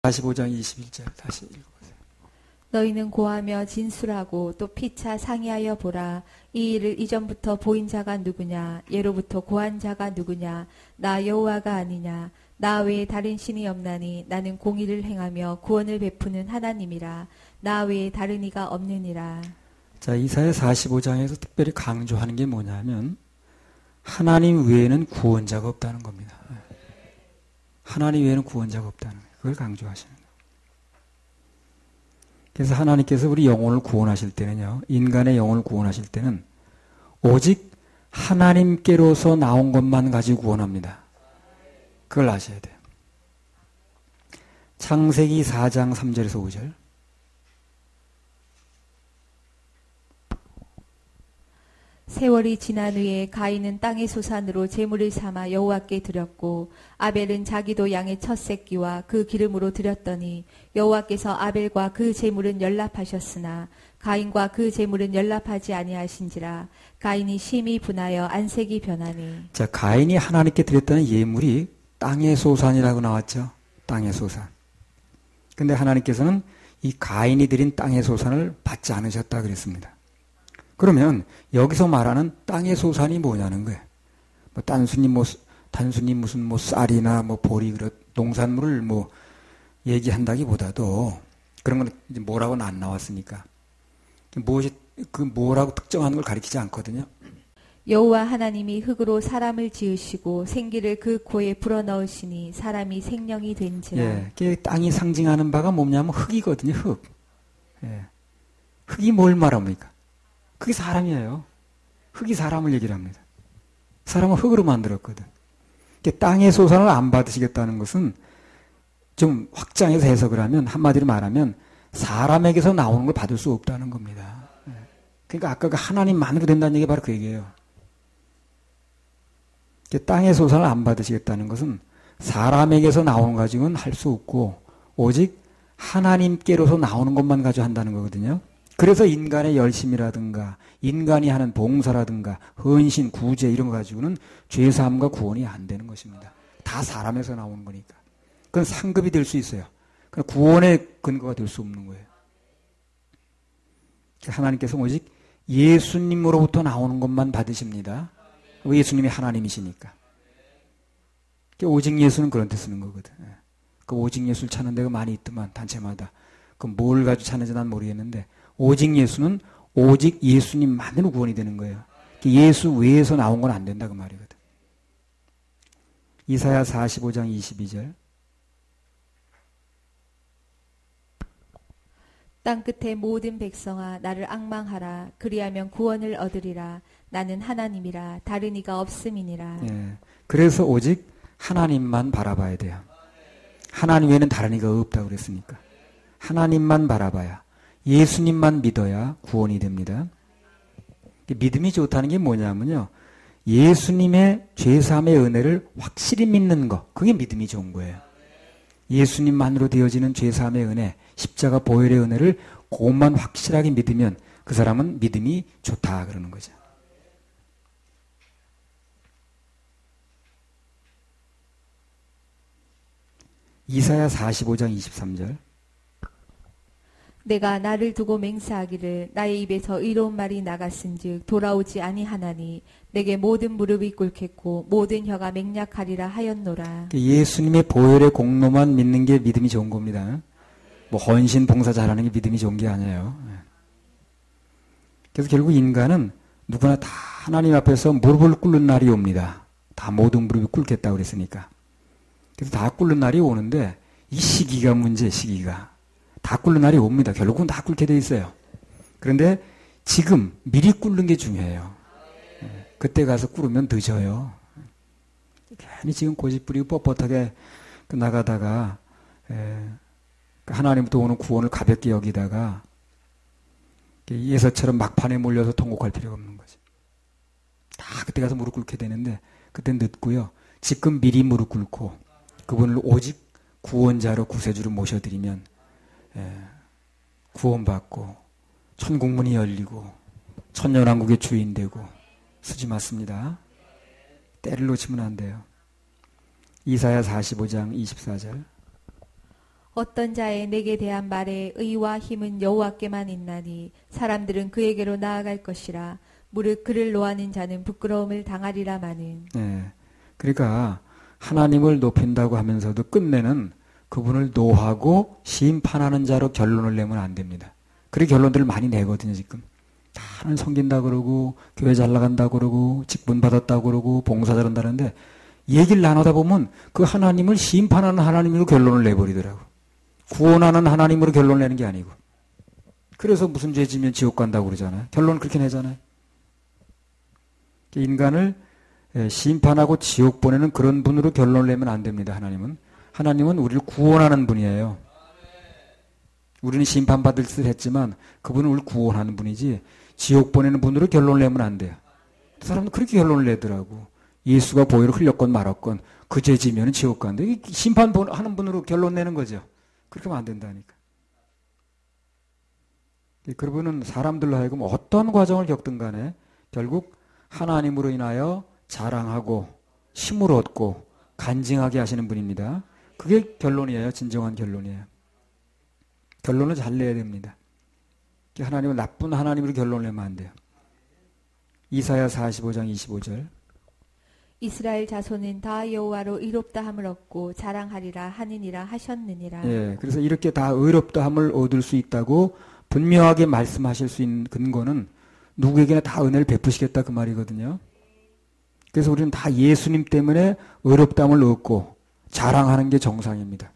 45장 21절 다시 읽어보세요. 너희는 고하며 진술하고 또 피차 상의하여 보라. 이 일을 이전부터 보인 자가 누구냐? 예로부터 고한 자가 누구냐? 나 여호와가 아니냐? 나 외에 다른 신이 없나니 나는 공의를 행하며 구원을 베푸는 하나님이라. 나 외에 다른 이가 없느니라. 자, 이사야 45장에서 특별히 강조하는 게 뭐냐면 하나님 외에는 구원자가 없다는 겁니다. 하나님 외에는 구원자가 없다는 거예요. 그걸 강조하시는 거예요. 그래서 하나님께서 우리 영혼을 구원하실 때는요, 인간의 영혼을 구원하실 때는 오직 하나님께로서 나온 것만 가지고 구원합니다. 그걸 아셔야 돼요. 창세기 4장 3절에서 5절. 세월이 지난 후에 가인은 땅의 소산으로 제물을 삼아 여호와께 드렸고 아벨은 자기도 양의 첫 새끼와 그 기름으로 드렸더니 여호와께서 아벨과 그 제물은 연락하셨으나 가인과 그 제물은 연락하지 아니하신지라. 가인이 심히 분하여 안색이 변하니. 자, 가인이 하나님께 드렸다는 예물이 땅의 소산이라고 나왔죠. 땅의 소산. 근데 하나님께서는 이 가인이 드린 땅의 소산을 받지 않으셨다 그랬습니다. 그러면 여기서 말하는 땅의 소산이 뭐냐는 거예요. 단순히 무슨 쌀이나 보리 그런 농산물을 얘기한다기보다도 그런 건 이제 뭐라고는 안 나왔으니까 뭐라고 특정하는 걸 가리키지 않거든요. 여호와 하나님이 흙으로 사람을 지으시고 생기를 그 코에 불어넣으시니 사람이 생명이 된지라. 예, 땅이 상징하는 바가 뭐냐면 흙이거든요. 흙. 예. 흙이 뭘 말합니까? 그게 사람이에요. 흙이 사람을 얘기를 합니다. 사람은 흙으로 만들었거든. 땅의 소산을 안 받으시겠다는 것은 좀 확장해서 해석을 하면, 한마디로 말하면 사람에게서 나오는 걸 받을 수 없다는 겁니다. 그러니까 아까 그 하나님만으로 된다는 얘기가 바로 그 얘기예요. 땅의 소산을 안 받으시겠다는 것은 사람에게서 나오는 거 가지고는 할 수 없고 오직 하나님께로서 나오는 것만 가지고 한다는 거거든요. 그래서 인간의 열심이라든가 인간이 하는 봉사라든가 헌신, 구제 이런 거 가지고는 죄사함과 구원이 안 되는 것입니다. 다 사람에서 나오는 거니까. 그건 상급이 될 수 있어요. 그러나 구원의 근거가 될 수 없는 거예요. 하나님께서 오직 예수님으로부터 나오는 것만 받으십니다. 예수님이 하나님이시니까. 오직 예수는 그런 데 쓰는 거거든. 그 오직 예수를 찾는 데가 많이 있더만 단체마다. 그 뭘 가지고 찾는지 난 모르겠는데 오직 예수는 오직 예수님만으로 구원이 되는 거예요. 예수 외에서 나온 건 안 된다 그 말이거든. 이사야 45장 22절. 땅끝의 모든 백성아 나를 앙망하라. 그리하면 구원을 얻으리라. 나는 하나님이라 다른 이가 없음이니라. 예, 그래서 오직 하나님만 바라봐야 돼요. 하나님 외에는 다른 이가 없다고 그랬으니까. 하나님만 바라봐야, 예수님만 믿어야 구원이 됩니다. 믿음이 좋다는 게 뭐냐면요, 예수님의 죄사함의 은혜를 확실히 믿는 거, 그게 믿음이 좋은 거예요. 예수님만으로 되어지는 죄사함의 은혜, 십자가 보혈의 은혜를 그것만 확실하게 믿으면 그 사람은 믿음이 좋다 그러는 거죠. 이사야 45장 23절. 내가 나를 두고 맹세하기를 나의 입에서 의로운 말이 나갔은즉 돌아오지 아니하나니 내게 모든 무릎이 꿇겠고 모든 혀가 맹약하리라 하였노라. 예수님의 보혈의 공로만 믿는 게 믿음이 좋은 겁니다. 헌신 봉사 잘하는 게 믿음이 좋은 게 아니에요. 그래서 결국 인간은 누구나 다 하나님 앞에서 무릎을 꿇는 날이 옵니다. 다 모든 무릎이 꿇겠다고 그랬으니까. 그래서 다 꿇는 날이 오는데 이 시기가 문제, 시기가. 다 꿇는 날이 옵니다. 결국은 다 꿇게 돼 있어요. 그런데 지금 미리 꿇는 게 중요해요. 그때 가서 꿇으면 늦어요. 괜히 지금 고집 부리고 뻣뻣하게 나가다가 하나님부터 오는 구원을 가볍게 여기다가 예서처럼 막판에 몰려서 통곡할 필요가 없는 거죠. 다 그때 가서 무릎 꿇게 되는데 그때 늦고요. 지금 미리 무릎 꿇고 그분을 오직 구원자로 구세주로 모셔드리면 구원받고 천국문이 열리고 천년왕국의 주인 되고 쓰지 맞습니다. 때를 놓치면 안 돼요. 이사야 45장 24절. 어떤 자의 내게 대한 말에 의와 힘은 여호와께만 있나니 사람들은 그에게로 나아갈 것이라. 무릇 그를 노하는 자는 부끄러움을 당하리라 마는. 예. 그러니까 하나님을 높인다고 하면서도 끝내는 그분을 노하고 심판하는 자로 결론을 내면 안 됩니다. 그런 결론들을 많이 내거든요, 지금. 다 하나님 섬긴다 그러고 교회 잘 나간다 그러고 직분 받았다 그러고 봉사 잘한다는데 얘기를 나누다 보면 그 하나님을 심판하는 하나님으로 결론을 내버리더라고. 구원하는 하나님으로 결론을 내는 게 아니고. 그래서 무슨 죄 지면 지옥 간다고 그러잖아요. 결론을 그렇게 내잖아요. 인간을 심판하고 지옥 보내는 그런 분으로 결론을 내면 안 됩니다. 하나님은 우리를 구원하는 분이에요. 우리는 심판받을 짓을 했지만 그분은 우리를 구원하는 분이지 지옥 보내는 분으로 결론을 내면 안 돼요. 그 사람도 그렇게 결론을 내더라고. 예수가 보혈을 흘렸건 말았건 그 죄 지면 지옥 간다. 심판하는 분으로 결론 내는 거죠. 그렇게 하면 안 된다니까. 그분은 사람들로 하여금 어떤 과정을 겪든 간에 결국 하나님으로 인하여 자랑하고 힘을 얻고 간증하게 하시는 분입니다. 그게 결론이에요. 진정한 결론이에요. 결론을 잘 내야 됩니다. 하나님은 나쁜 하나님으로 결론을 내면 안 돼요. 이사야 45장 25절. 이스라엘 자손은 다 여호와로 의롭다 함을 얻고 자랑하리라 하느니라 하셨느니라. 예, 그래서 이렇게 다 의롭다 함을 얻을 수 있다고 분명하게 말씀하실 수 있는 근거는 누구에게나 다 은혜를 베푸시겠다 그 말이거든요. 그래서 우리는 다 예수님 때문에 의롭다함을 얻고 자랑하는 게 정상입니다.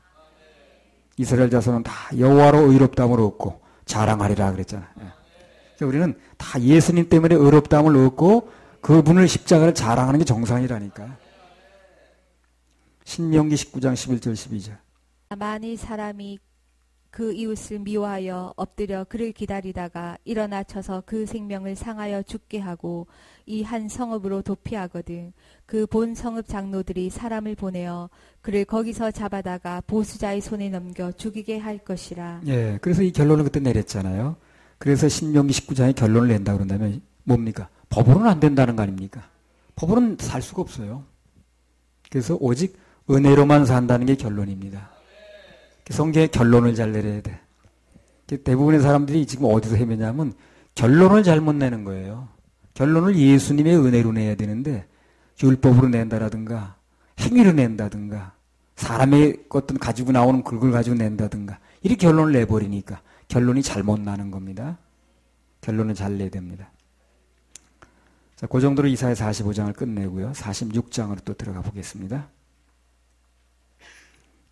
이스라엘 자손은 다 여호와로 의롭다함을 얻고 자랑하리라 그랬잖아요. 예. 그러니까 우리는 다 예수님 때문에 의롭다함을 얻고 그분을 십자가를 자랑하는 게 정상이라니까. 신명기 19장 11절 12절. 만일 사람이 그 이웃을 미워하여 엎드려 그를 기다리다가 일어나 쳐서 그 생명을 상하여 죽게 하고 이 한 성읍으로 도피하거든 그 본 성읍 장로들이 사람을 보내어 그를 거기서 잡아다가 보수자의 손에 넘겨 죽이게 할 것이라. 예, 그래서 이 결론을 그때 내렸잖아요. 그래서 신명기 19장에 결론을 낸다 그런다면 뭡니까? 법으로는 안 된다는 거 아닙니까? 법으로는 살 수가 없어요. 그래서 오직 은혜로만 산다는 게 결론입니다. 성경의 결론을 잘 내려야 돼. 대부분의 사람들이 지금 어디서 헤매냐면 결론을 잘못 내는 거예요. 결론을 예수님의 은혜로 내야 되는데 율법으로 낸다라든가 행위로 낸다든가 사람의 어떤 가지고 나오는 글을 가지고 낸다든가 이렇게 결론을 내버리니까 결론이 잘못 나는 겁니다. 결론을 잘 내야 됩니다. 자, 그 정도로 이사야 45장을 끝내고요. 46장으로 또 들어가 보겠습니다.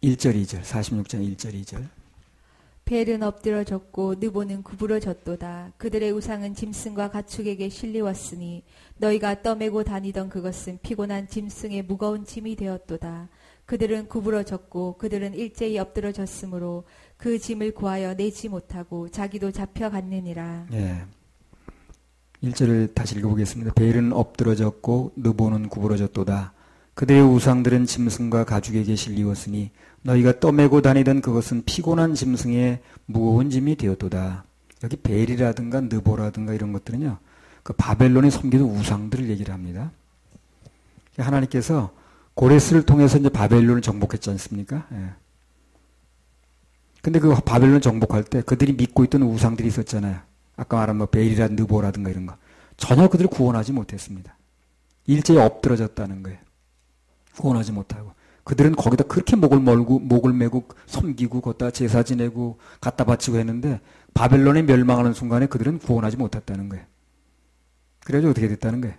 1절 2절 46장 1절 2절. 벨은 엎드러졌고 느보는 구부러졌도다. 그들의 우상은 짐승과 가축에게 실리웠으니 너희가 떠매고 다니던 그것은 피곤한 짐승의 무거운 짐이 되었도다. 그들은 구부러졌고 그들은 일제히 엎드러졌으므로 그 짐을 구하여 내지 못하고 자기도 잡혀갔느니라. 예. 1절을 다시 읽어보겠습니다. 벨은 엎드러졌고 느보는 구부러졌도다. 그들의 우상들은 짐승과 가죽에게 실리웠으니 너희가 떠매고 다니던 그것은 피곤한 짐승의 무거운 짐이 되었도다. 여기 벨이라든가 느보라든가 이런 것들은요. 그 바벨론에 섬기는 우상들을 얘기를 합니다. 하나님께서 고레스를 통해서 이제 바벨론을 정복했지 않습니까? 예. 근데 그 바벨론을 정복할 때 그들이 믿고 있던 우상들이 있었잖아요. 아까 말한 뭐 벨이라 느보라든가 이런 거. 전혀 그들을 구원하지 못했습니다. 일제히 엎드러졌다는 거예요. 구원하지 못하고. 그들은 거기다 그렇게 목을 메고 섬기고 거기다 제사 지내고 갖다 바치고 했는데 바벨론에 멸망하는 순간에 그들은 구원하지 못했다는 거예요. 그래가지고 어떻게 됐다는 거예요?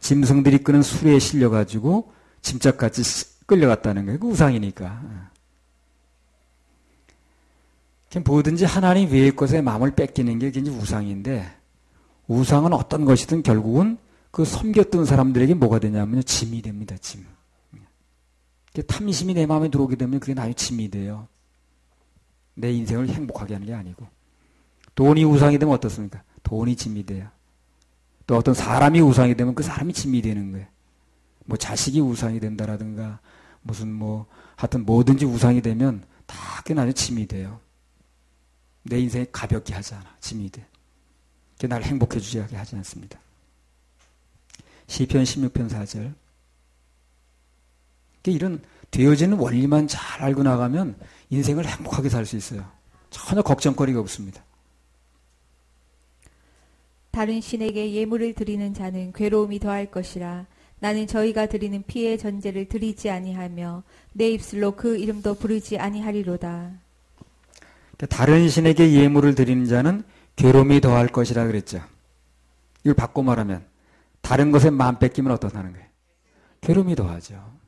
짐승들이 끄는 수레에 실려가지고 짐짝같이 끌려갔다는 거예요. 그 우상이니까. 뭐든지 하나님 외의 것에 마음을 뺏기는 게 이제 우상인데 우상은 어떤 것이든 결국은 그 섬겼던 사람들에게 뭐가 되냐면 짐이 됩니다. 짐. 탐심이 내 마음에 들어오게 되면 그게 나중에 짐이 돼요. 내 인생을 행복하게 하는 게 아니고. 돈이 우상이 되면 어떻습니까? 돈이 짐이 돼요. 또 어떤 사람이 우상이 되면 그 사람이 짐이 되는 거예요. 뭐 자식이 우상이 된다라든가 무슨 뭐 하여튼 뭐든지 우상이 되면 다 그게 나중에 짐이 돼요. 내 인생이 가볍게 하지 않아. 짐이 돼. 그게 나를 행복해 주지 하지 않습니다. 시편 16편 4절. 이런 되어지는 원리만 잘 알고 나가면 인생을 행복하게 살 수 있어요. 전혀 걱정거리가 없습니다. 다른 신에게 예물을 드리는 자는 괴로움이 더할 것이라. 나는 저희가 드리는 피의 전제를 드리지 아니하며 내 입술로 그 이름도 부르지 아니하리로다. 다른 신에게 예물을 드리는 자는 괴로움이 더할 것이라 그랬죠. 이걸 바꿔 말하면 다른 것에 마음 뺏기면 어떻다는 거예요? 괴로움이 더하죠.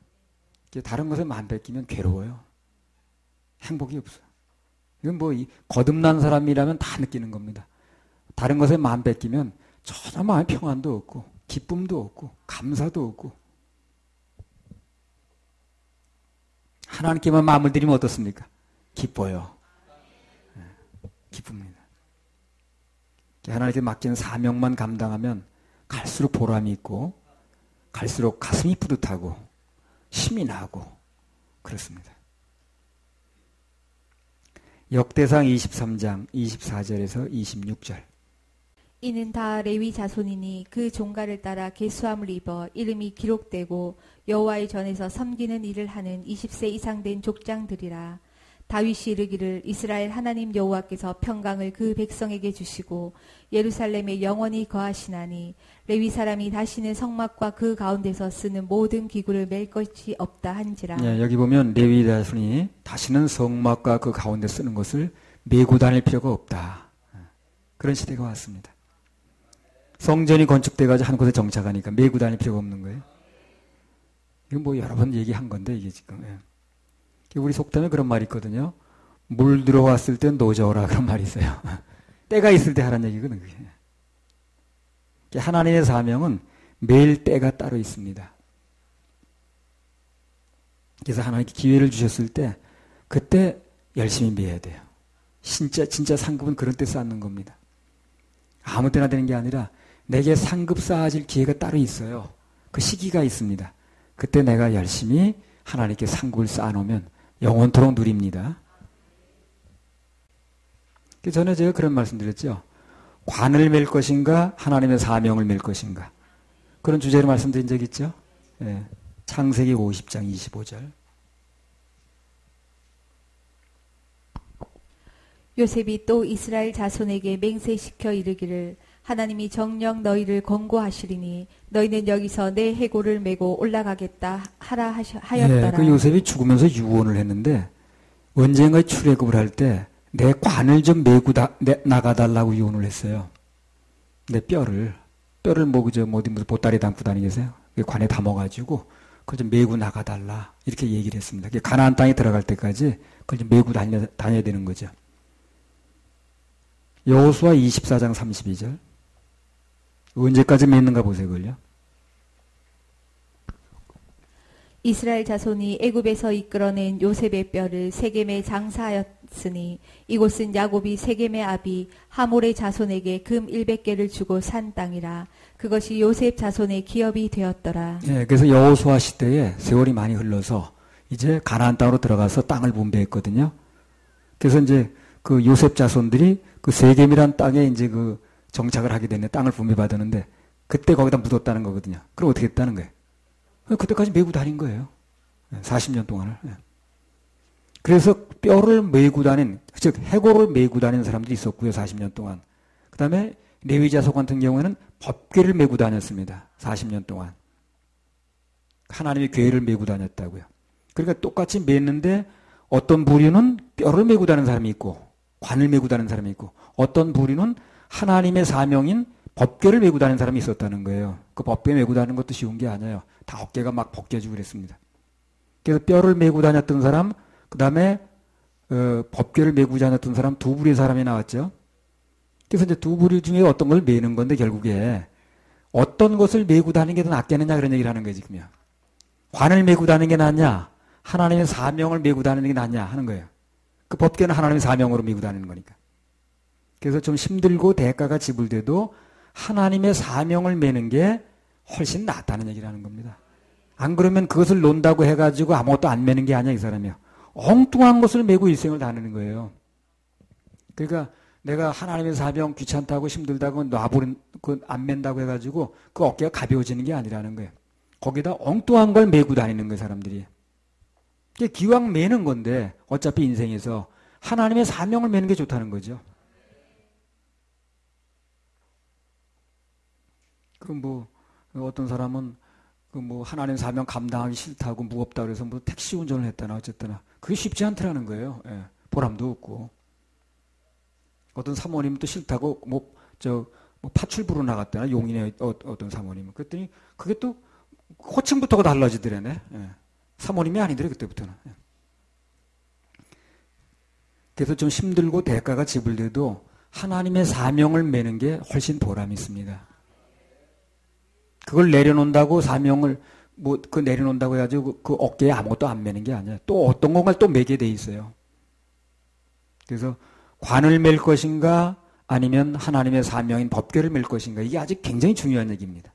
다른 것에 마음 뺏기면 괴로워요. 행복이 없어요. 이건 뭐 거듭난 사람이라면 다 느끼는 겁니다. 다른 것에 마음 뺏기면 전혀 마음의 평안도 없고 기쁨도 없고 감사도 없고 하나님께만 마음을 드리면 어떻습니까? 기뻐요. 기쁩니다. 하나님께 맡기는 사명만 감당하면 갈수록 보람이 있고 갈수록 가슴이 뿌듯하고 힘이 나고 그렇습니다. 역대상 23장 24절에서 26절. 이는 다 레위 자손이니 그 종가를 따라 계수함을 입어 이름이 기록되고 여호와의 전에서 섬기는 일을 하는 20세 이상 된 족장들이라. 다윗이 이르기를 이스라엘 하나님 여호와께서 평강을 그 백성에게 주시고 예루살렘에 영원히 거하시나니 레위 사람이 다시는 성막과 그 가운데서 쓰는 모든 기구를 맬 것이 없다 한지라. 네, 여기 보면 레위 자손이 다시는 성막과 그 가운데 쓰는 것을 메고 다닐 필요가 없다. 그런 시대가 왔습니다. 성전이 건축돼가지고 한 곳에 정착하니까 메고 다닐 필요가 없는 거예요. 이건 뭐 여러 번 얘기한 건데 이게 지금. 우리 속담에 그런 말이 있거든요. 물 들어왔을 땐 노저어라 그런 말이 있어요. 때가 있을 때 하라는 얘기거든요. 그게. 하나님의 사명은 매일 때가 따로 있습니다. 그래서 하나님께 기회를 주셨을 때 그때 열심히 매야 돼요. 진짜 상급은 그런 때 쌓는 겁니다. 아무 때나 되는 게 아니라 내게 상급 쌓아질 기회가 따로 있어요. 그 시기가 있습니다. 그때 내가 열심히 하나님께 상급을 쌓아놓으면 영원토록 누립니다. 전에 제가 그런 말씀 드렸죠. 관을 맬 것인가 하나님의 사명을 맬 것인가 그런 주제로 말씀드린 적 있죠. 네. 창세기 50장 25절. 요셉이 또 이스라엘 자손에게 맹세시켜 이르기를 하나님이 정녕 너희를 권고하시리니 너희는 여기서 내 해골을 메고 올라가겠다 하라 하였더라. 그 요셉이 죽으면서 유언을 했는데 언젠가 출애굽을 할 때 내 관을 좀 메고 나가달라고 유언을 했어요. 내 뼈를 뭐 그저 무슨 보따리 담고 다니겠어요? 관에 담아가지고 그걸 좀 메고 나가달라 이렇게 얘기를 했습니다. 가나안 땅에 들어갈 때까지 그걸 좀 메고 다녀야 되는 거죠. 여호수아 24장 32절. 언제까지 맺는가 보세요, 그걸요. 이스라엘 자손이 애굽에서 이끌어낸 요셉의 뼈를 세겜에 장사하였으니 이곳은 야곱이 세겜의 아비 하몰의 자손에게 금 100개를 주고 산 땅이라. 그것이 요셉 자손의 기업이 되었더라. 예, 그래서 여호수아 시대에 세월이 많이 흘러서 이제 가나안 땅으로 들어가서 땅을 분배했거든요. 그래서 이제 그 요셉 자손들이 그 세겜이란 땅에 이제 그 정착을 하게 됐네. 땅을 분배받았는데 그때 거기다 묻었다는 거거든요. 그럼 어떻게 했다는 거예요? 그때까지 메고 다닌 거예요. 40년 동안을. 그래서 뼈를 메고 다닌, 즉 해골을 메고 다니는 사람들이 있었고요. 40년 동안. 그 다음에 레위 자손 같은 경우에는 법궤를 메고 다녔습니다. 40년 동안. 하나님의 궤를 메고 다녔다고요. 그러니까 똑같이 맸는데 어떤 부류는 뼈를 메고 다니는 사람이 있고 관을 메고 다니는 사람이 있고 어떤 부류는 하나님의 사명인 법궤를 메고 다니는 사람이 있었다는 거예요. 그 법궤 메고 다니는 것도 쉬운 게 아니에요. 다 어깨가 막 벗겨지고 그랬습니다. 그래서 뼈를 메고 다녔던 사람, 그 다음에 법궤를 메고 다녔던 사람 두 부류의 사람이 나왔죠. 그래서 이제 두 부류 중에 어떤 걸 메는 건데 결국에 어떤 것을 메고 다니는 게 더 낫겠느냐 그런 얘기를 하는 거예요. 지금요. 관을 메고 다니는 게 낫냐, 하나님의 사명을 메고 다니는 게 낫냐 하는 거예요. 그 법궤는 하나님의 사명으로 메고 다니는 거니까. 그래서 좀 힘들고 대가가 지불돼도 하나님의 사명을 메는 게 훨씬 낫다는 얘기를 하는 겁니다. 안 그러면 그것을 논다고 해가지고 아무것도 안 메는 게 아니야 이 사람이요. 엉뚱한 것을 메고 일생을 다니는 거예요. 그러니까 내가 하나님의 사명 귀찮다고 힘들다고 놔버린 안 맨다고 해가지고 그 어깨가 가벼워지는 게 아니라는 거예요. 거기다 엉뚱한 걸 메고 다니는 거예요 사람들이. 기왕 매는 건데 어차피 인생에서 하나님의 사명을 매는 게 좋다는 거죠. 어떤 사람은 하나님 사명 감당하기 싫다고 무겁다 그래서 택시 운전을 했다나 어쨌거나 그게 쉽지 않더라는 거예요. 예, 보람도 없고. 어떤 사모님은 또 싫다고 파출부로 나갔다나 용인의 어떤 사모님은 그랬더니 그게 또 호칭부터가 달라지더래네. 예, 사모님이 아니더래 그때부터는. 예. 그래서 좀 힘들고 대가가 지불돼도 하나님의 사명을 매는 게 훨씬 보람이 있습니다. 그걸 내려놓는다고 사명을 내려놓는다고 해가지고 그 어깨에 아무것도 안 매는 게 아니야. 또 어떤 건가를 또 매게 돼 있어요. 그래서 관을 맬 것인가 아니면 하나님의 사명인 법궤를 맬 것인가 이게 아직 굉장히 중요한 얘기입니다.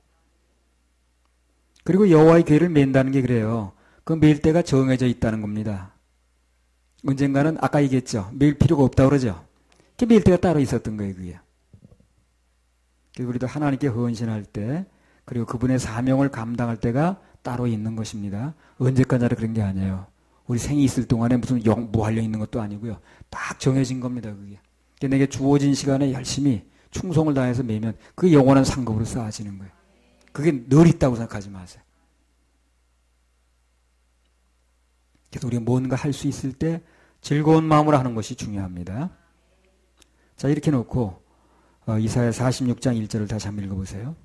그리고 여호와의 궤를 맨다는 게 그래요. 그 매일 때가 정해져 있다는 겁니다. 언젠가는 아까 얘기했죠. 매일 필요가 없다고 그러죠. 그 매일 때가 따로 있었던 거예요. 그게. 그리고 우리도 하나님께 헌신할 때 그리고 그분의 사명을 감당할 때가 따로 있는 것입니다. 언제까지나 그런 게 아니에요. 우리 생이 있을 동안에 무슨 무한령 있는 것도 아니고요. 딱 정해진 겁니다. 그게. 내게 주어진 시간에 열심히 충성을 다해서 매면 그게 영원한 상급으로 쌓아지는 거예요. 그게 늘 있다고 생각하지 마세요. 그래서 우리가 뭔가 할 수 있을 때 즐거운 마음으로 하는 것이 중요합니다. 자, 이렇게 놓고 이사야 46장 1절을 다시 한번 읽어보세요.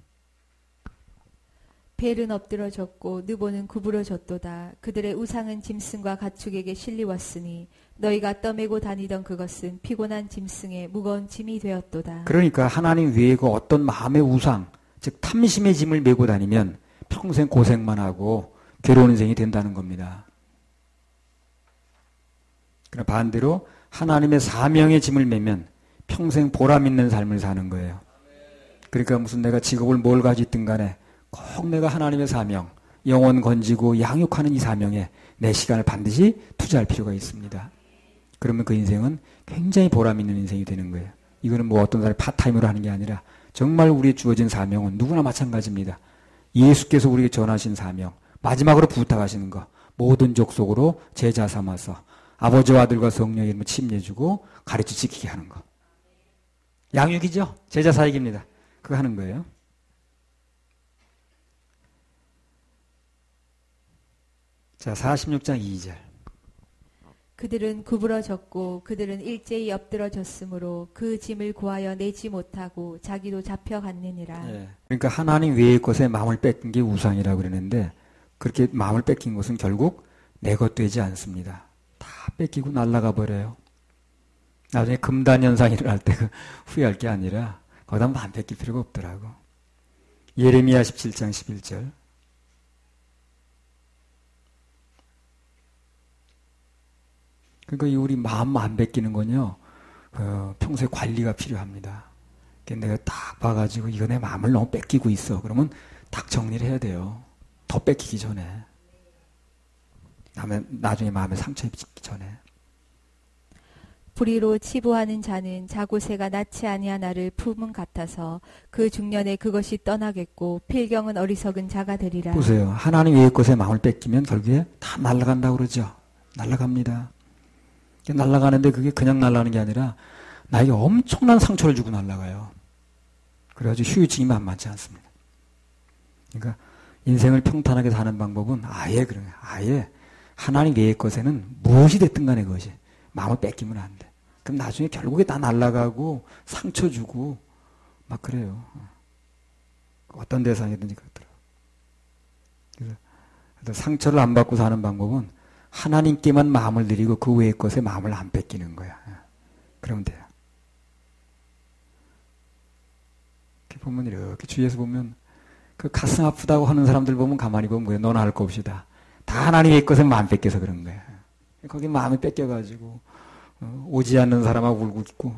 벨은 엎드러졌고 느보는 구부러졌도다. 그들의 우상은 짐승과 가축에게 실리웠으니 너희가 떠매고 다니던 그것은 피곤한 짐승의 무거운 짐이 되었도다. 그러니까 하나님 외에 그 어떤 마음의 우상, 즉 탐심의 짐을 메고 다니면 평생 고생만 하고 괴로운 인생이 된다는 겁니다. 그러나 반대로 하나님의 사명의 짐을 메면 평생 보람 있는 삶을 사는 거예요. 그러니까 무슨 내가 직업을 뭘 가지고 있든 간에 꼭 내가 하나님의 사명, 영혼 건지고 양육하는 이 사명에 내 시간을 반드시 투자할 필요가 있습니다. 그러면 그 인생은 굉장히 보람 있는 인생이 되는 거예요. 이거는 어떤 사람이 파타임으로 하는 게 아니라 정말 우리의 주어진 사명은 누구나 마찬가지입니다. 예수께서 우리에게 전하신 사명, 마지막으로 부탁하시는 거, 모든 족속으로 제자 삼아서 아버지와 아들과 성령의 이름으로 침례주고 가르쳐 지키게 하는 거. 양육이죠. 제자 사역입니다. 그거 하는 거예요. 자, 46장 2절. 그들은 구부러졌고 그들은 일제히 엎드러졌으므로 그 짐을 구하여 내지 못하고 자기도 잡혀갔느니라. 네. 그러니까 하나님 외의 것에 마음을 뺏긴 게 우상이라고 그러는데 그렇게 마음을 뺏긴 것은 결국 내 것 되지 않습니다. 다 뺏기고 날아가 버려요. 나중에 금단 현상이 일어날 때 후회할 게 아니라 거기다 마음 뺏길 필요가 없더라고. 예레미야 17장 11절. 그러니까 우리 마음 안 뺏기는 건요, 평소에 관리가 필요합니다. 내가 딱 봐가지고 이거 내 마음을 너무 뺏기고 있어. 그러면 딱 정리를 해야 돼요. 더 뺏기기 전에. 나중에 마음에 상처 입기 전에. 불의로 치부하는 자는 자고새가 낳지 아니한 나를 품은 같아서 그 중년에 그것이 떠나겠고 필경은 어리석은 자가 되리라. 보세요. 하나님 외의 것에 마음을 뺏기면 결국에 다 날아간다고 그러죠. 날아갑니다. 날아가는데 그게 그냥 날아가는 게 아니라 나에게 엄청난 상처를 주고 날아가요. 그래가지고 후유증이 만만치 않습니다. 그러니까 인생을 평탄하게 사는 방법은 아예 하나님 외의 것에는 무엇이 됐든 간에 그것이 마음을 뺏기면 안 돼. 그럼 나중에 결국에 다 날아가고 상처 주고 막 그래요. 어떤 대상이든지 그렇더라고요. 그래서 상처를 안 받고 사는 방법은 하나님께만 마음을 드리고 그 외의 것에 마음을 안 뺏기는 거야. 그러면 돼요. 이렇게 보면 이렇게 주위에서 보면 그 가슴 아프다고 하는 사람들 보면 가만히 보면 뭐야. 너나 할 거 없이다. 다 하나님의 것에 마음 뺏겨서 그런 거야. 거기 마음이 뺏겨가지고 오지 않는 사람하고 울고 있고.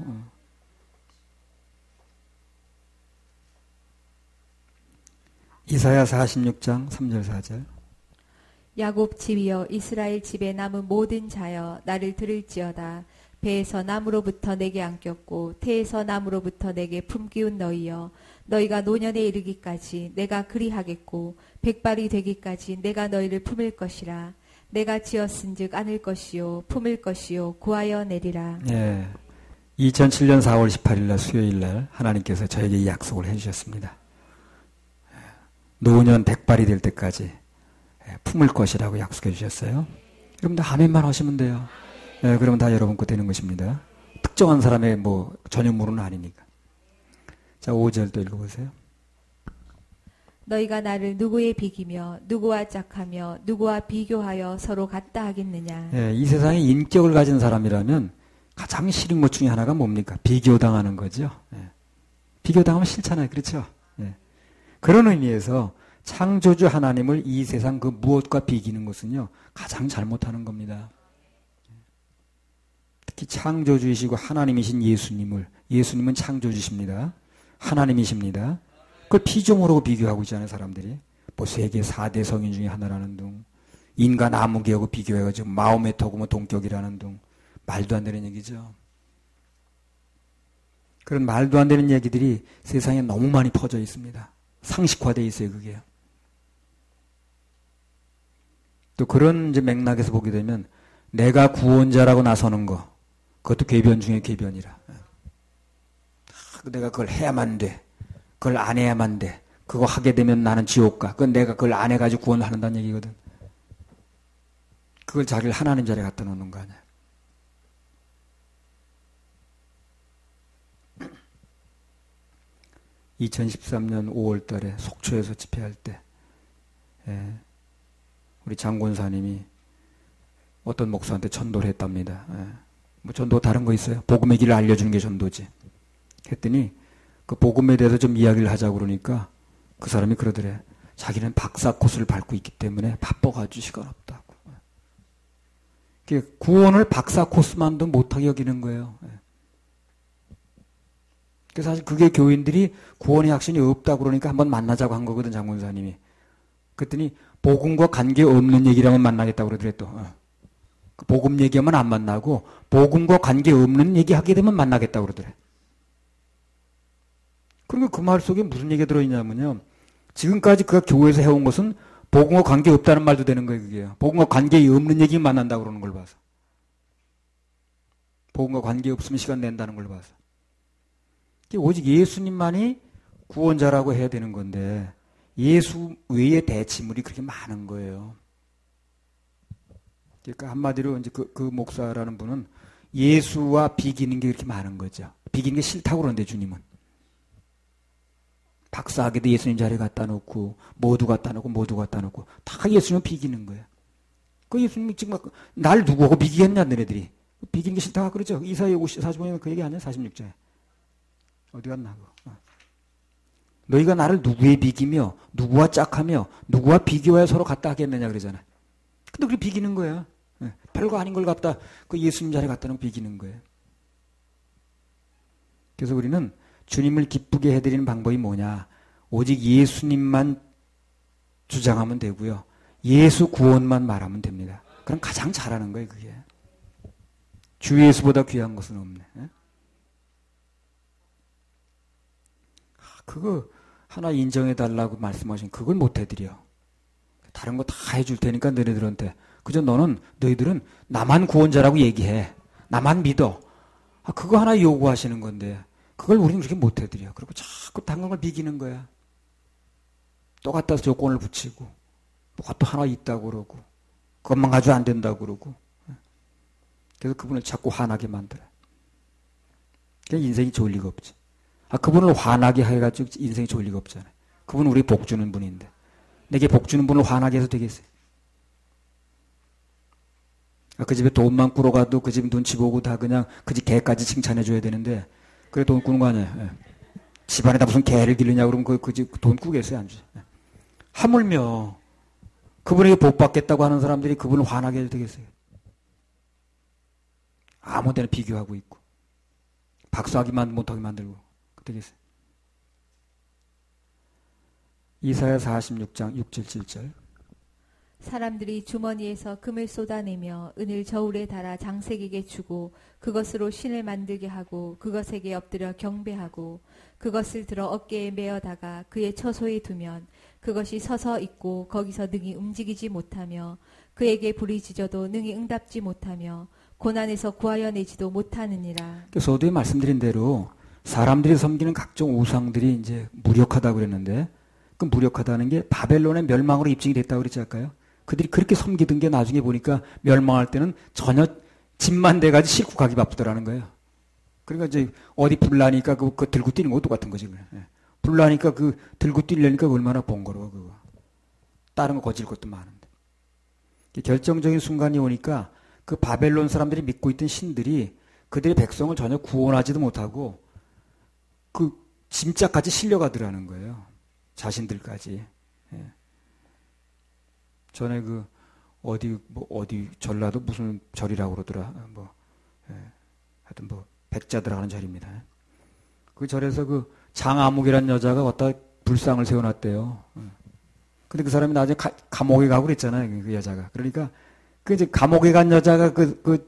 이사야 46장 3절 4절. 야곱 집이여 이스라엘 집에 남은 모든 자여 나를 들을지어다. 배에서 나무로부터 내게 안겼고 태에서 나무로부터 내게 품기운 너희여 너희가 노년에 이르기까지 내가 그리하겠고 백발이 되기까지 내가 너희를 품을 것이라. 내가 지었은즉 안을 것이요 품을 것이요 구하여 내리라. 예. 2007년 4월 18일 날 수요일 날 하나님께서 저에게 이 약속을 해주셨습니다. 노년 100발이 될 때까지 품을 것이라고 약속해 주셨어요. 여러분들 아멘만 하시면 돼요. 예, 그러면 다 여러분 거 되는 것입니다. 특정한 사람의 뭐 전유물은 아니니까. 자, 5절 또 읽어보세요. 너희가 나를 누구에 비기며 누구와 짝하며 누구와 비교하여 서로 같다 하겠느냐. 예, 이 세상에 인격을 가진 사람이라면 가장 싫은 것 중에 하나가 뭡니까? 비교당하는 거죠. 예. 비교당하면 싫잖아요. 그렇죠? 예. 그런 의미에서 창조주 하나님을 이 세상 그 무엇과 비기는 것은요, 가장 잘못하는 겁니다. 특히 창조주이시고 하나님이신 예수님은 창조주십니다. 하나님이십니다. 그걸 피조물하고 비교하고 있잖아요, 사람들이. 뭐 세계 4대 성인 중에 하나라는 둥, 인간 아무개하고 비교해가지고 마호메트하고 뭐 동격이라는 둥, 말도 안 되는 얘기죠. 그런 말도 안 되는 얘기들이 세상에 너무 많이 퍼져 있습니다. 상식화되어 있어요, 그게. 또 그런 이제 맥락에서 보게 되면 내가 구원자라고 나서는 거, 그것도 궤변 중에 궤변이라. 내가 그걸 해야만 돼. 그걸 안 해야만 돼. 그거 하게 되면 나는 지옥 가. 그건 내가 그걸 안 해가지고 구원을 한다는 얘기거든. 그걸 자기를 하나님 자리에 갖다 놓는 거 아니야. 2013년 5월 달에 속초에서 집회할 때, 우리 장권사님이 어떤 목사한테 전도를 했답니다. 뭐 전도 다른 거 있어요? 복음의 길을 알려주는 게 전도지. 했더니 그 복음에 대해서 좀 이야기를 하자고 그러니까 그 사람이 그러더래. 자기는 박사 코스를 밟고 있기 때문에 바빠가지고 시간 없다고. 구원을 박사 코스만도 못하게 여기는 거예요. 그래서 사실 그게 교인들이 구원의 확신이 없다고 그러니까 한번 만나자고 한 거거든, 장군사님이. 그랬더니 복음과 관계없는 얘기라면 만나겠다고 그러더래 또. 그 복음 얘기하면 안 만나고 복음과 관계없는 얘기 하게 되면 만나겠다고 그러더래. 그리고 그 말 속에 무슨 얘기가 들어있냐면요. 지금까지 그가 교회에서 해온 것은 복음과 관계없다는 말도 되는 거예요, 그게요. 복음과 관계없는 얘기 만난다고 그러는 걸 봐서. 복음과 관계없으면 시간 낸다는 걸 봐서. 오직 예수님만이 구원자라고 해야 되는 건데 예수 외의 대치물이 그렇게 많은 거예요. 그러니까 한마디로 이제 그 목사라는 분은 예수와 비기는 게 그렇게 많은 거죠. 비기는 게 싫다고 그러는데 주님은. 박사학위도 예수님 자리에 갖다 놓고 모두 갖다 놓고 다 예수님은 비기는 거예요. 그 예수님이 지금 날 누구하고 비기겠냐 너네들이. 비기는 게 싫다고 그러죠. 이사야 45년 그 얘기 아니야? 46장에. 어디 갔나 그거. 너희가 나를 누구에 비기며 누구와 짝하며 누구와 비교하여 서로 같다 하겠느냐 그러잖아. 근데 그게 비기는 거야. 별거 아닌 걸 갖다 그 예수님 자리에 갖다 놓으면 비기는 거예요. 그래서 우리는 주님을 기쁘게 해드리는 방법이 뭐냐. 오직 예수님만 주장하면 되고요. 예수 구원만 말하면 됩니다. 그럼 가장 잘하는 거예요, 그게. 주 예수보다 귀한 것은 없네. 그거 하나 인정해달라고 말씀하신 그걸 못 해드려. 다른 거 다 해줄 테니까 너희들한테. 그저 너희들은 나만 구원자라고 얘기해. 나만 믿어. 그거 하나 요구하시는 건데 그걸 우리는 그렇게 못 해드려. 그리고 자꾸 다른 걸 비기는 거야. 또 갖다 조건을 붙이고 뭐가 또 하나 있다고 그러고 그것만 가지고 안 된다고 그러고. 그래서 그분을 자꾸 화나게 만들어. 그러니까 인생이 좋을 리가 없지. 그분을 화나게 해가지고 인생이 좋을 리가 없잖아요. 그분은 우리 복 주는 분인데 내게 복 주는 분을 화나게 해서 되겠어요? 그 집에 돈만 꾸러가도 그 집 눈치 보고 다 그냥 그 집 개까지 칭찬해줘야 되는데 그래 돈 꾸는 거 아니에요. 집안에다 무슨 개를 기르냐 그러면 그 집 돈 꾸겠어요? 안 주죠. 하물며 그분에게 복 받겠다고 하는 사람들이 그분을 화나게 해도 되겠어요? 아무 데나 비교하고 있고 박수하기만 못하게 만들고 되겠어요? 이사야 46장 6절 7절 사람들이 주머니에서 금을 쏟아내며 은을 저울에 달아 장색에게 주고 그것으로 신을 만들게 하고 그것에게 엎드려 경배하고 그것을 들어 어깨에 메어다가 그의 처소에 두면 그것이 서서 있고 거기서 능히 움직이지 못하며 그에게 부르짖어도 능히 응답지 못하며 고난에서 구하여 내지도 못하느니라. 서두에 말씀드린 대로 사람들이 섬기는 각종 우상들이 이제 무력하다고 그랬는데 그 무력하다는 게 바벨론의 멸망으로 입증이 됐다고 그랬지 않을까요? 그들이 그렇게 섬기던 게 나중에 보니까 멸망할 때는 전혀 집만 돼가지고 싣고 가기 바쁘더라는 거예요. 그러니까 이제 어디 불나니까 그거 들고 뛰는 거 똑같은 거지. 예. 불나니까 그 들고 뛰려니까 얼마나 번거로워 그거. 다른 거 거질 것도 많은데. 결정적인 순간이 오니까 그 바벨론 사람들이 믿고 있던 신들이 그들의 백성을 전혀 구원하지도 못하고 그 짐짝까지 실려가더라는 거예요. 자신들까지. 예. 전에 그 어디 전라도 무슨 절이라고 그러더라. 하여튼 백자들 하는 절입니다. 그 절에서 그 장아묵이라는 여자가 왔다 불상을 세워놨대요. 근데 그 사람이 나중에 감옥에 가고 그랬잖아요. 그 여자가. 그러니까 그 이제 감옥에 간 여자가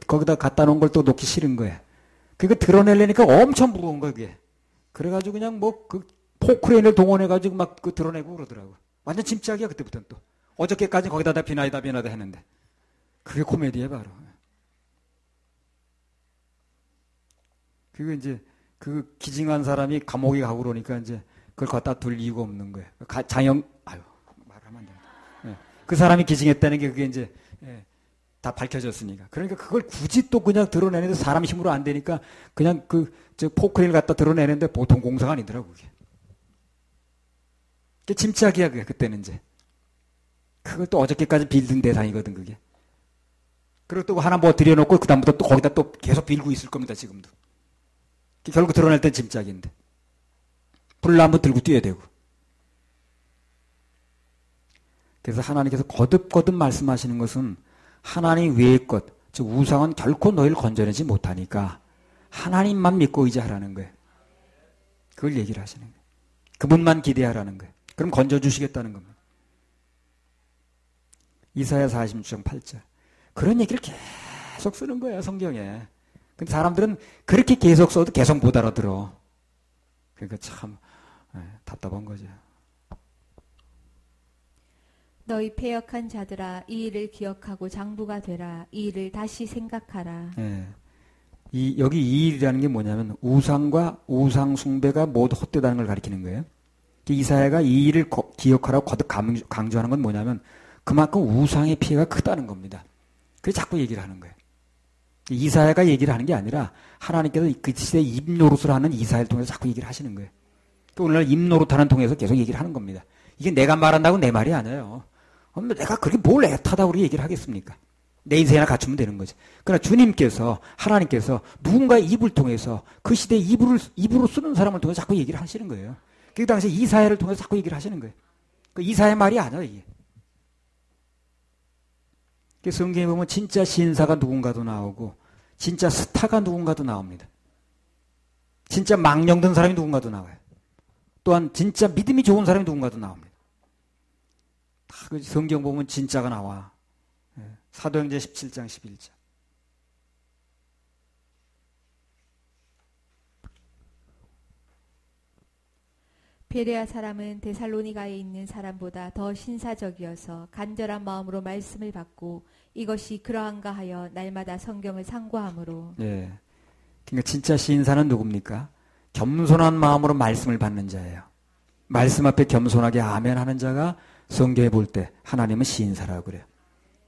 거기다 갖다 놓은 걸 또 놓기 싫은 거예요. 그거 드러내려니까 엄청 무거운 거야, 그게. 그래가지고 그냥 그 포크레인을 동원해가지고 막 그 드러내고 그러더라고. 완전 짐짝이야, 그때부터는 또. 어저께까지 거기다 비나이다 했는데. 그게 코미디에 바로. 그리고 이제 그 기증한 사람이 감옥에 가고 그러니까 이제 그걸 갖다 둘 이유가 없는 거예요. 말하면 안 돼. 예. 그 사람이 기증했다는 게 그게 이제 다 밝혀졌으니까. 그러니까 그걸 굳이 또 그냥 드러내는데 사람 힘으로 안 되니까 그냥 저 포크레인을 갖다 드러내는데 보통 공사가 아니더라고, 그게. 그게 짐짝이야, 그게, 그때는 이제. 그걸 또 어저께까지 빌던 대상이거든, 그게. 그리고 또 하나 뭐 들여놓고 그다음부터 또 거기다 또 계속 빌고 있을 겁니다, 지금도. 결국 드러낼 땐 짐짝인데. 불나무 들고 뛰어야 되고. 그래서 하나님께서 거듭거듭 말씀하시는 것은 하나님 외의 것, 즉 우상은 결코 너희를 건져내지 못하니까 하나님만 믿고 의지하라는 거예요. 그걸 얘기를 하시는 거예요. 그분만 기대하라는 거예요. 그럼 건져주시겠다는 겁니다. 이사야 46장 8절. 그런 얘기를 계속 쓰는 거예요, 성경에. 근데 사람들은 그렇게 계속 써도 계속 못 알아들어. 그러니까 참 답답한 거죠. 너희 패역한 자들아, 이 일을 기억하고 장부가 되라. 이 일을 다시 생각하라. 여기 이 일이라는 게 뭐냐면 우상과 우상 숭배가 모두 헛되다는 걸 가리키는 거예요. 이사야가 이 일을 기억하라고 거듭 강조하는 건 뭐냐면 그만큼 우상의 피해가 크다는 겁니다. 그래서 자꾸 얘기를 하는 거예요. 이사야가 얘기를 하는 게 아니라 하나님께서 그 시대에 입노릇을 하는 이사야를 통해서 자꾸 얘기를 하시는 거예요. 오늘날 입노릇하는 통해서 계속 얘기를 하는 겁니다. 이게 내가 말한다고 내 말이 아니에요. 내가 그렇게 뭘 애타다고 우리 얘기를 하겠습니까? 내 인생이나 갖추면 되는 거지. 그러나 주님께서, 하나님께서 누군가의 입을 통해서 그 시대에 입으로 쓰는 사람을 통해서 자꾸 얘기를 하시는 거예요. 그 당시에 이사야를 통해서 자꾸 얘기를 하시는 거예요. 그 이사야 말이 아니야, 이게. 성경에 보면 진짜 신사가 누군가도 나오고, 진짜 스타가 누군가도 나옵니다. 진짜 망령된 사람이 누군가도 나와요. 또한 진짜 믿음이 좋은 사람이 누군가도 나옵니다. 다 성경 보면 진짜가 나와. 사도행전 17장 11절. 베레아 사람은 데살로니가에 있는 사람보다 더 신사적이어서 간절한 마음으로 말씀을 받고 이것이 그러한가 하여 날마다 성경을 상고하므로. 네. 그러니까 진짜 신사는 누굽니까? 겸손한 마음으로 말씀을 받는 자예요. 말씀 앞에 겸손하게 아멘 하는 자가 성경에 볼 때 하나님은 시인사라고 그래요.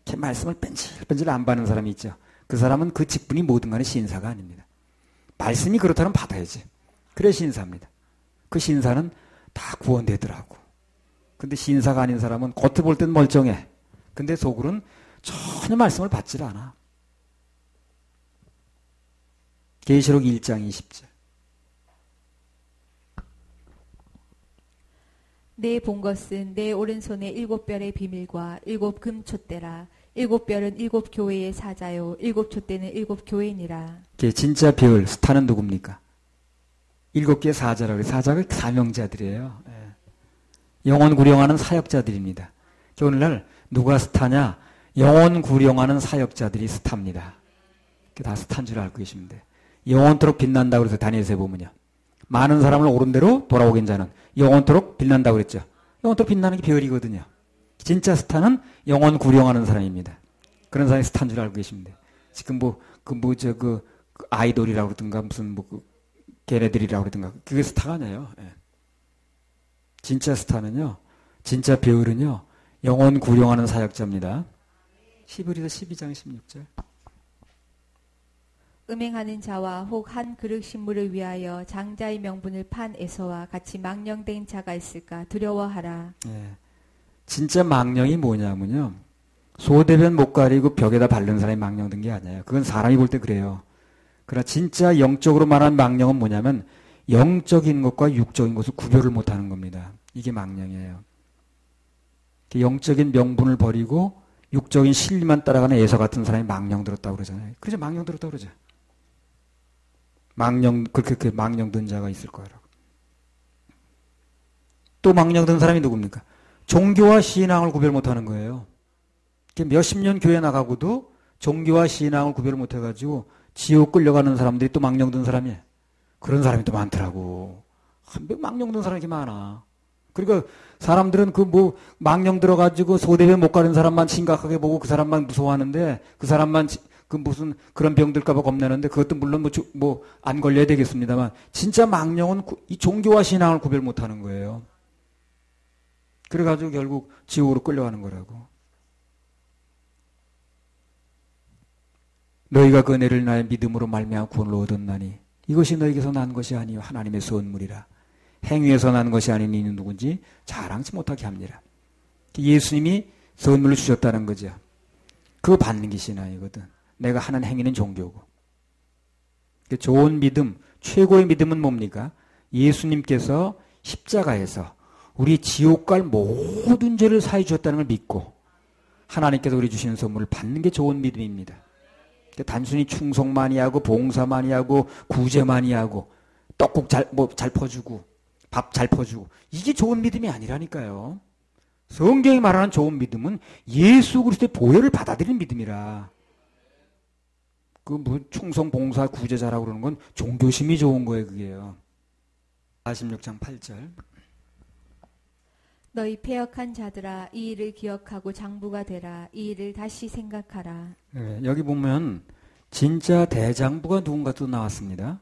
이렇게 말씀을 뺀질뺀질 안 받는 사람이 있죠. 그 사람은 그 직분이 뭐든 간에 시인사가 아닙니다. 말씀이 그렇다면 받아야지. 그래 시인사입니다. 그 시인사는 다 구원되더라고. 근데 시인사가 아닌 사람은 겉에 볼 땐 멀쩡해. 근데 속으로는 전혀 말씀을 받질 않아. 계시록 1장 20절. 내 본 것은 내 오른손에 7별의 비밀과 7 금촛대라. 7별은 7 교회의 사자요 7 촛대는 7 교회니라. 진짜 별, 스타는 누굽니까? 7개의 사자라고 해요. 사자가 사명자들이에요. 영혼 구령하는 사역자들입니다. 오늘날 누가 스타냐? 영혼 구령하는 사역자들이 스타입니다. 다 스타인 줄 알고 계시면 돼요. 영원토록 빛난다고 그래서 다니엘서에 보면요. 많은 사람을 옳은 대로 돌아오긴 자는 영원토록 빛난다고 그랬죠. 영원토록 빛나는 게 별이거든요. 진짜 스타는 영혼 구령하는 사람입니다. 그런 사람이 스타인 줄 알고 계시면 돼요. 지금 그 아이돌이라고 그러든가 무슨 걔네들이라고 그러든가 그게 스타가 아니에요. 예. 진짜 스타는요. 진짜 배우는요. 영혼 구령하는 사역자입니다. 히브리서 12장 16절. 음행하는 자와 혹 한 그릇 식물을 위하여 장자의 명분을 판 에서와 같이 망령된 자가 있을까 두려워하라. 예. 진짜 망령이 뭐냐면요. 소대변 못 가리고 벽에다 바른 사람이 망령된 게 아니에요. 그건 사람이 볼 때 그래요. 그러나 진짜 영적으로 말하는 망령은 뭐냐면 영적인 것과 육적인 것을 구별을 못하는 겁니다. 이게 망령이에요. 영적인 명분을 버리고 육적인 실리만 따라가는 에서 같은 사람이 망령 들었다고 그러잖아요. 그죠? 망령 들었다고 그러죠. 그렇게 망령 든 자가 있을 거라고. 또 망령 든 사람이 누굽니까? 종교와 신앙을 구별 못하는 거예요. 몇십 년 교회 나가고도 종교와 신앙을 구별 못해가지고 지옥 끌려가는 사람들이 또 망령 든 사람이에요. 그런 사람이 또 많더라고. 망령 든 사람이 많아. 그러니까 사람들은 망령 들어가지고 소대변 못 가는 사람만 심각하게 보고 그 사람만 무서워하는데 그 사람만 무슨 그런 병들까봐 겁내는데 그것도 물론 안 걸려야 되겠습니다만 진짜 망령은 이 종교와 신앙을 구별 못하는 거예요. 그래가지고 결국 지옥으로 끌려가는 거라고. 너희가 그 은혜를 나의 믿음으로 말미암아 구원을 얻었나니 이것이 너희에게서 난 것이 아니요 하나님의 선물이라. 행위에서 난 것이 아닌 이는 누군지 자랑치 못하게 합니다. 예수님이 선물을 주셨다는 거죠. 그거 받는 게 신앙이거든. 내가 하는 행위는 종교고. 좋은 믿음, 최고의 믿음은 뭡니까? 예수님께서 십자가에서 우리 지옥 갈 모든 죄를 사해 주셨다는 걸 믿고 하나님께서 우리 주시는 선물을 받는 게 좋은 믿음입니다. 단순히 충성만이 하고 봉사만이 하고 구제만이 하고 떡국 잘 퍼주고 밥 잘 퍼주고 이게 좋은 믿음이 아니라니까요. 성경이 말하는 좋은 믿음은 예수 그리스도의 보혈을 받아들이는 믿음이라. 충성 봉사 구제 잘하고 그러는 건 종교심이 좋은 거예요. 그게요. 46장 8절. 너희 패역한 자들아 이 일을 기억하고 장부가 되라. 이 일을 다시 생각하라. 네, 여기 보면 진짜 대장부가 누군가 또 나왔습니다.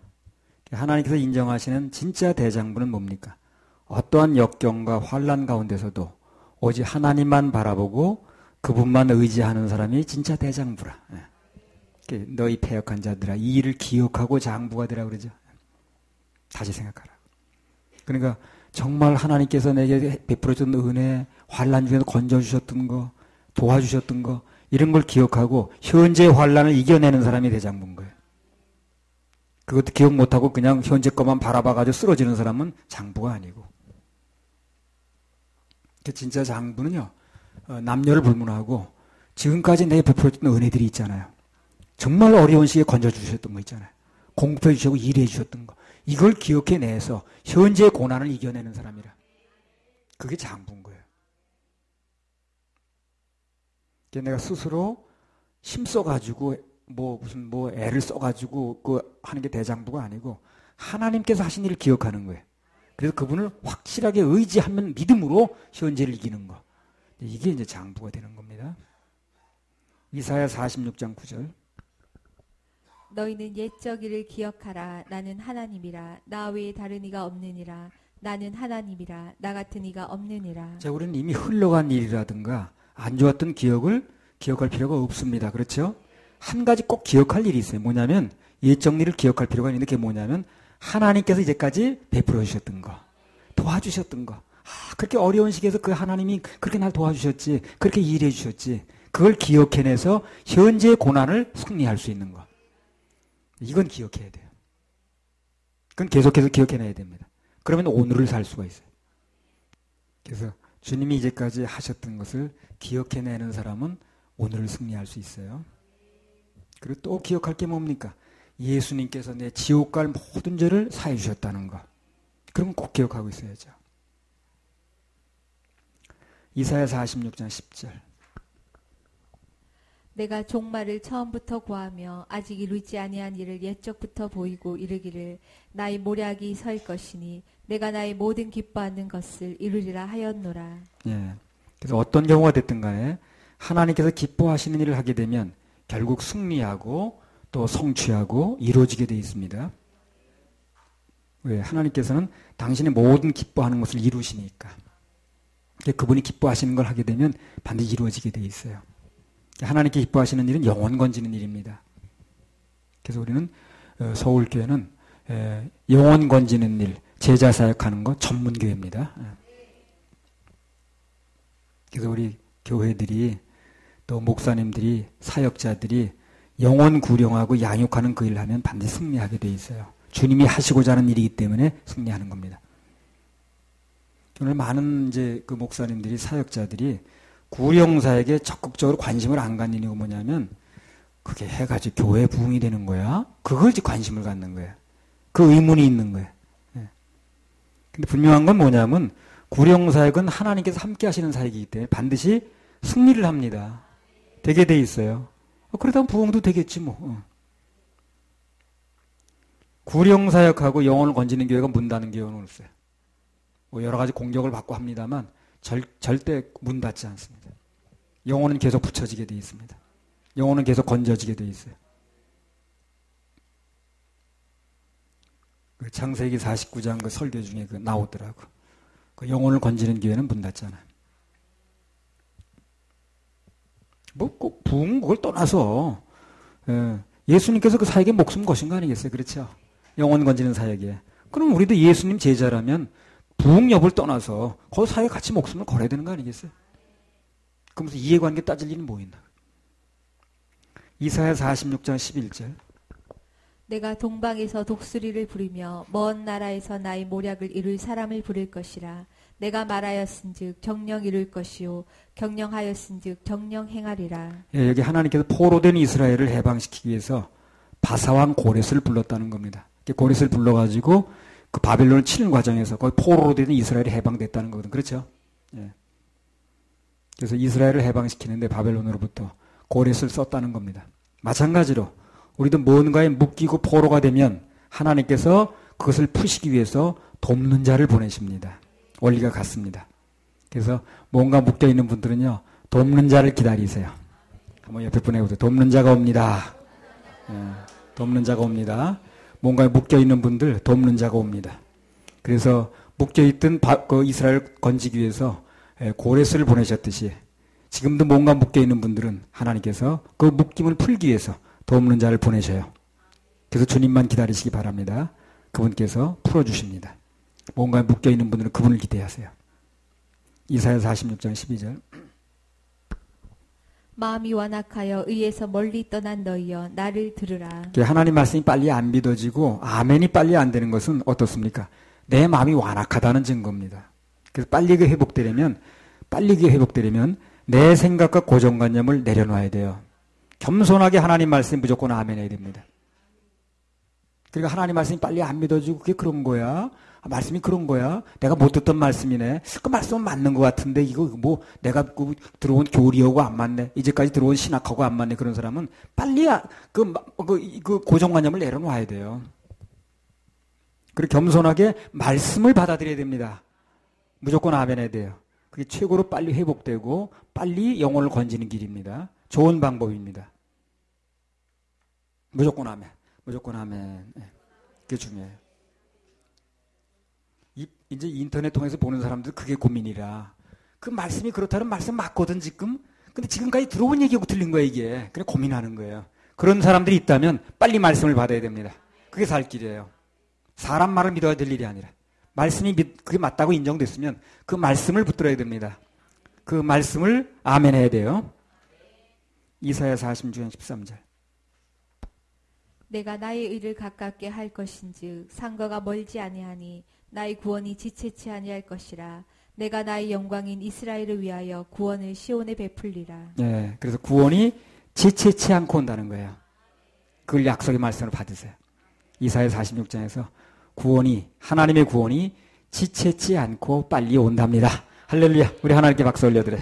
하나님께서 인정하시는 진짜 대장부는 뭡니까? 어떠한 역경과 환난 가운데서도 오직 하나님만 바라보고 그분만 의지하는 사람이 진짜 대장부라. 너희 패역한 자들아 이 일을 기억하고 장부가 되라 그러죠. 다시 생각하라. 그러니까 정말 하나님께서 내게 베풀어 주셨던 은혜, 환난 중에서 건져주셨던 거, 도와주셨던 거 이런 걸 기억하고 현재 환난을 이겨내는 사람이 대장부인 거예요. 그것도 기억 못하고 그냥 현재 것만 바라봐가지고 쓰러지는 사람은 장부가 아니고. 진짜 장부는요. 남녀를 불문하고 지금까지 내게 베풀어줬던 은혜들이 있잖아요. 정말 어려운 시기에 건져주셨던 거 있잖아요. 공급해 주시고 일해 주셨던 거. 이걸 기억해내서 현재 고난을 이겨내는 사람이라. 그게 장부인 거예요. 내가 스스로 힘써가지고 애를 써가지고 하는 게 대장부가 아니고 하나님께서 하신 일을 기억하는 거예요. 그래서 그분을 확실하게 의지하면 믿음으로 현재를 이기는 거. 이게 이제 장부가 되는 겁니다. 이사야 46장 9절. 너희는 옛적 일을 기억하라. 나는 하나님이라. 나 외에 다른 이가 없느니라. 나는 하나님이라. 나 같은 이가 없느니라. 자, 우리는 이미 흘러간 일이라든가 안 좋았던 기억을 기억할 필요가 없습니다. 그렇죠? 한 가지 꼭 기억할 일이 있어요. 뭐냐면 옛적 일을 기억할 필요가 있는데 그게 뭐냐면 하나님께서 이제까지 베풀어 주셨던 거, 도와주셨던 거. 그렇게 어려운 시기에서 그 하나님이 그렇게 날 도와주셨지, 그렇게 일해 주셨지. 그걸 기억해내서 현재의 고난을 승리할 수 있는 거. 이건 기억해야 돼요. 그건 계속해서 기억해내야 됩니다. 그러면 오늘을 살 수가 있어요. 그래서 주님이 이제까지 하셨던 것을 기억해내는 사람은 오늘을 승리할 수 있어요. 그리고 또 기억할 게 뭡니까? 예수님께서 내 지옥 갈 모든 죄를 사해 주셨다는 거. 그러면 꼭 기억하고 있어야죠. 이사야 46장 10절. 내가 종말을 처음부터 구하며 아직 이루지 아니한 일을 옛적부터 보이고 이르기를 나의 모략이 설 것이니 내가 나의 모든 기뻐하는 것을 이루리라 하였노라. 예. 그래서 어떤 경우가 됐든 간에 하나님께서 기뻐하시는 일을 하게 되면 결국 승리하고 또 성취하고 이루어지게 되어 있습니다. 왜? 하나님께서는 당신의 모든 기뻐하는 것을 이루시니까. 그분이 기뻐하시는 걸 하게 되면 반드시 이루어지게 되어 있어요. 하나님께 기뻐하시는 일은 영혼 건지는 일입니다. 그래서 우리는 서울교회는 영혼 건지는 일, 제자 사역하는 거 전문교회입니다. 그래서 우리 교회들이 또 목사님들이 사역자들이 영혼 구령하고 양육하는 그 일을 하면 반드시 승리하게 돼 있어요. 주님이 하시고자 하는 일이기 때문에 승리하는 겁니다. 오늘 많은 이제 그 목사님들이 사역자들이 구령사에게 적극적으로 관심을 안 갖는 이유가 뭐냐면 그게 해가지고 교회 부흥이 되는 거야? 그걸 이제 관심을 갖는 거야. 그 의문이 있는 거야. 근데 분명한 건 뭐냐면 구령사역은 하나님께서 함께 하시는 사역이기 때문에 반드시 승리를 합니다. 되게 돼 있어요. 그러다 보면 부흥도 되겠지 뭐. 구령사역하고 영혼을 건지는 교회가 문 닫는 교회는 없어요. 뭐 여러 가지 공격을 받고 합니다만 절대 문 닫지 않습니다. 영혼은 계속 붙여지게 돼 있습니다. 영혼은 계속 건져지게 돼 있어요. 그 창세기 49장 그 설교 중에 그 나오더라고. 그 영혼을 건지는 교회는 문 닫잖아. 뭐 꼭 부흥 그걸 떠나서 예수님께서 그 사역에 목숨 거신 거 아니겠어요? 그렇죠? 영혼 건지는 사역에. 그럼 우리도 예수님 제자라면 부흥 여부를 떠나서 그 사역에 같이 목숨을 걸어야 되는 거 아니겠어요? 그러면서 이해관계 따질 일은 뭐 있나? 이사야 46장 11절. 내가 동방에서 독수리를 부리며 먼 나라에서 나의 모략을 이룰 사람을 부를 것이라. 내가 말하였은즉 정령 이룰 것이요 경영하였은즉 정령 행하리라. 예, 여기 하나님께서 포로된 이스라엘을 해방시키기 위해서 바사왕 고렛을 불렀다는 겁니다. 고렛을 불러가지고 그 바벨론을 치는 과정에서 거의 포로로 된 이스라엘이 해방됐다는 거거든. 그렇죠? 예. 그래서 이스라엘을 해방시키는데 바벨론으로부터 고렛을 썼다는 겁니다. 마찬가지로 우리도 뭔가에 묶이고 포로가 되면 하나님께서 그것을 푸시기 위해서 돕는 자를 보내십니다. 원리가 같습니다. 그래서 뭔가 묶여있는 분들은요, 돕는 자를 기다리세요. 한번 옆에 보내보세요. 돕는 자가 옵니다. 돕는 자가 옵니다. 뭔가에 묶여있는 분들 돕는 자가 옵니다. 그래서 묶여있던 그 이스라엘 건지기 위해서 고레스를 보내셨듯이 지금도 뭔가 묶여있는 분들은 하나님께서 그 묶임을 풀기 위해서 돕는 자를 보내셔요. 그래서 주님만 기다리시기 바랍니다. 그분께서 풀어주십니다. 뭔가에 묶여있는 분들은 그분을 기대하세요. 이사야 46장 12절. 마음이 완악하여 의에서 멀리 떠난 너희여 나를 들으라. 하나님 말씀이 빨리 안 믿어지고 아멘이 빨리 안 되는 것은 어떻습니까? 내 마음이 완악하다는 증거입니다. 그래서 빨리 그게 회복되려면 내 생각과 고정관념을 내려놔야 돼요. 겸손하게 하나님 말씀 무조건 아멘 해야 됩니다. 그러니까 하나님 말씀이 빨리 안 믿어지고 그게 그런 거야. 말씀이 그런 거야. 내가 못 듣던 말씀이네. 그 말씀은 맞는 것 같은데 이거 뭐 내가 들어온 교리하고 안 맞네. 이제까지 들어온 신학하고 안 맞네. 그런 사람은 빨리 그 고정관념을 내려놔야 돼요. 그리고 겸손하게 말씀을 받아들여야 됩니다. 무조건 아멘 해야 돼요. 그게 최고로 빨리 회복되고 빨리 영혼을 건지는 길입니다. 좋은 방법입니다. 무조건 아멘. 무조건 아멘. 그게 중요해요. 이제 인터넷 통해서 보는 사람들 그게 고민이라. 그 말씀이 그렇다는 말씀 맞거든 지금. 근데 지금까지 들어온 얘기하고 틀린 거야 이게. 그래 고민하는 거예요. 그런 사람들이 있다면 빨리 말씀을 받아야 됩니다. 그게 살 길이에요. 사람 말을 믿어야 될 일이 아니라 말씀이 그게 맞다고 인정됐으면 그 말씀을 붙들어야 됩니다. 그 말씀을 아멘 해야 돼요. 이사야 46장 13절. 내가 나의 의를 가깝게 할 것인즉 상거가 멀지 아니하니 나의 구원이 지체치 아니할 것이라. 내가 나의 영광인 이스라엘을 위하여 구원을 시온에 베풀리라. 네, 그래서 구원이 지체치 않고 온다는 거예요. 그걸 약속의 말씀을 받으세요. 이사야 46장에서 하나님의 구원이 지체치 않고 빨리 온답니다. 할렐루야. 우리 하나님께 박수 올려드려요.